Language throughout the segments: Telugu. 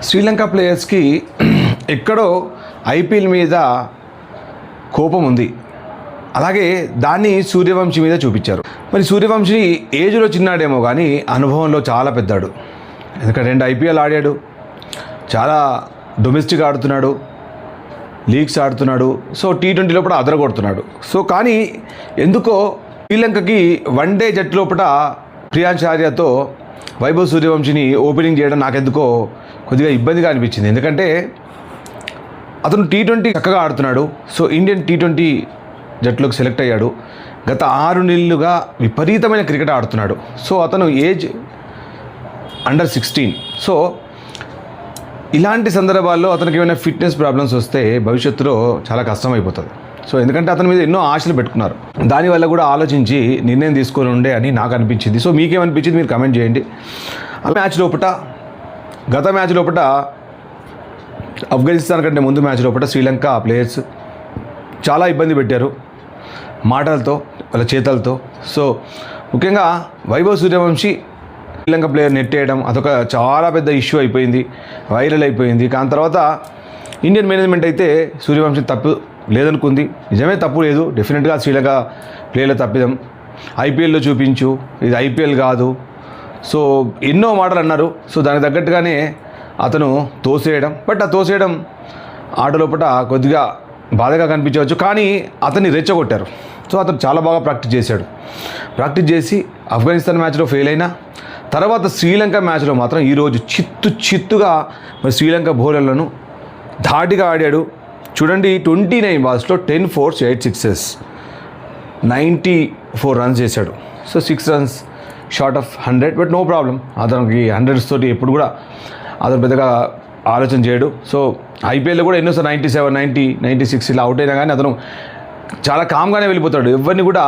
శ్రీలంక ప్లేయర్స్కి ఎక్కడో ఐపీఎల్ మీద కోపం ఉంది. అలాగే దాన్ని సూర్యవంశీ మీద చూపించారు. మరి సూర్యవంశీ ఏజ్లో చిన్నాడేమో కానీ అనుభవంలో చాలా పెద్దాడు. ఎందుకంటే 2 ఐపీఎల్ ఆడాడు, చాలా డొమెస్టిక్ ఆడుతున్నాడు, లీగ్స్ ఆడుతున్నాడు. సో T20 లోపల అదరగొడుతున్నాడు. సో కానీ ఎందుకో శ్రీలంకకి వన్డే జట్టు లోపల ప్రియాంశ్ ఆర్యతో వైభవ్ సూర్యవంశీని ఓపెనింగ్ చేయడం నాకెందుకో కొద్దిగా ఇబ్బందిగా అనిపించింది. ఎందుకంటే అతను T20 చక్కగా ఆడుతున్నాడు. సో ఇండియన్ T20 జట్టులోకి సెలెక్ట్ అయ్యాడు. గత 6 నెలలుగా విపరీతమైన క్రికెట్ ఆడుతున్నాడు. సో అతను ఏజ్ అండర్ 16. సో ఇలాంటి సందర్భాల్లో అతనికి ఏమైనా ఫిట్నెస్ ప్రాబ్లమ్స్ వస్తే భవిష్యత్తులో చాలా కష్టమైపోతుంది. సో ఎందుకంటే అతని మీద ఎన్నో ఆశలు పెట్టుకున్నారు. దానివల్ల కూడా ఆలోచించి నిర్ణయం తీసుకొని ఉండే అని నాకు అనిపించింది. సో మీకేమనిపించింది మీరు కమెంట్ చేయండి. గత మ్యాచ్ లోపల ఆఫ్ఘనిస్తాన్ కంటే ముందు మ్యాచ్ లోపల శ్రీలంక ప్లేయర్స్ చాలా ఇబ్బంది పెట్టారు మాటలతో, వాళ్ళ చేతలతో. సో ముఖ్యంగా వైభవ్ సూర్యవంశీ శ్రీలంక ప్లేయర్ నెట్టేయడం అదొక చాలా పెద్ద ఇష్యూ అయిపోయింది, వైరల్ అయిపోయింది. కానీ తర్వాత ఇండియన్ మేనేజ్మెంట్ అయితే సూర్యవంశీ తప్పు లేదనుకుంది. నిజమే, తప్పు లేదు, డెఫినెట్గా శ్రీలంక ప్లేయర్ల తప్పిదం. ఐపీఎల్లో చూపించు, ఇది ఐపీఎల్ కాదు. సో ఎన్నో మాటలు అన్నారు. సో దానికి తగ్గట్టుగానే అతను తోసేయడం, బట్ ఆ తోసేయడం ఆట లోపల కొద్దిగా బాధగా కనిపించవచ్చు. కానీ అతన్ని రెచ్చగొట్టారు. సో అతను చాలా బాగా ప్రాక్టీస్ చేసి ఆఫ్ఘనిస్తాన్ మ్యాచ్లో ఫెయిల్ అయినా తర్వాత శ్రీలంక మ్యాచ్లో మాత్రం ఈరోజు చిత్తుగా మరి శ్రీలంక బౌలర్లను ధాటిగా ఆడాడు. చూడండి, 29 బాల్స్లో 10 4s 8 6s 94 రన్స్ చేశాడు. So 6 runs short of 100, but no problem. అతనికి 100s తోటి ఎప్పుడు కూడా అతను పెద్దగా ఆలోచన చేయడు. సో ఐపీఎల్లో కూడా ఎన్నోసారి 97 90 96 ఇలా అవుట్ అయినా కానీ అతను చాలా కామ్గానే వెళ్ళిపోతాడు. ఎవరిని కూడా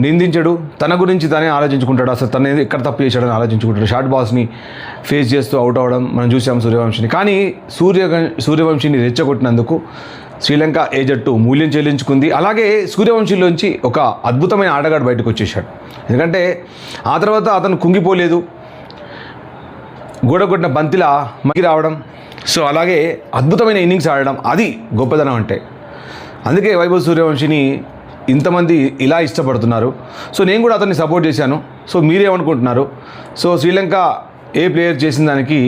నిందించడు, తన గురించి తనే ఆలోచించుకుంటాడు. అసలు తను ఎక్కడ తప్పు చేశాడని ఆలోచించుకుంటాడు. షార్ట్ బాల్స్ని ఫేస్ చేస్తూ అవుట్ అవ్వడం మనం చూసాం సూర్యవంశీని. కానీ సూర్యవంశీని రెచ్చగొట్టినందుకు శ్రీలంక ఏ జట్టు మూల్యం చెల్లించుకుంది. అలాగే సూర్యవంశీలోంచి ఒక అద్భుతమైన ఆటగాడు బయటకు వచ్చేసాడు. ఎందుకంటే ఆ తర్వాత అతను కుంగిపోలేదు, గోడకొట్టిన బంతిలా మగి రావడం. సో అలాగే అద్భుతమైన ఇన్నింగ్స్ ఆడడం, అది గొప్పదనం అంటే. అందుకే వైభవ్ సూర్యవంశీని ఇంతమంది ఇలా ఇష్టపడుతున్నారు. సో నేను కూడా అతన్ని సపోర్ట్ చేశాను. సో మీరేమనుకుంటున్నారు? సో శ్రీలంక ఏ ప్లేయర్ చేసిన దానికి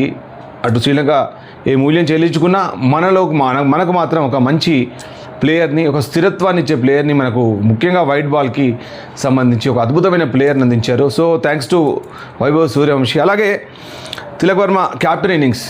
అటు శ్రీలంక ఏ మూల్యం చెల్లించుకున్నా మనకు మాత్రం ఒక మంచి ప్లేయర్ని, ఒక స్థిరత్వాన్ని ఇచ్చే ప్లేయర్ని, మనకు ముఖ్యంగా వైట్ బాల్కి సంబంధించి ఒక అద్భుతమైన ప్లేయర్ని అందించారు. So thanks to Vaibhav Suryavanshi. అలాగే తిలక్ వర్మ క్యాప్టెన్ ఇన్నింగ్స్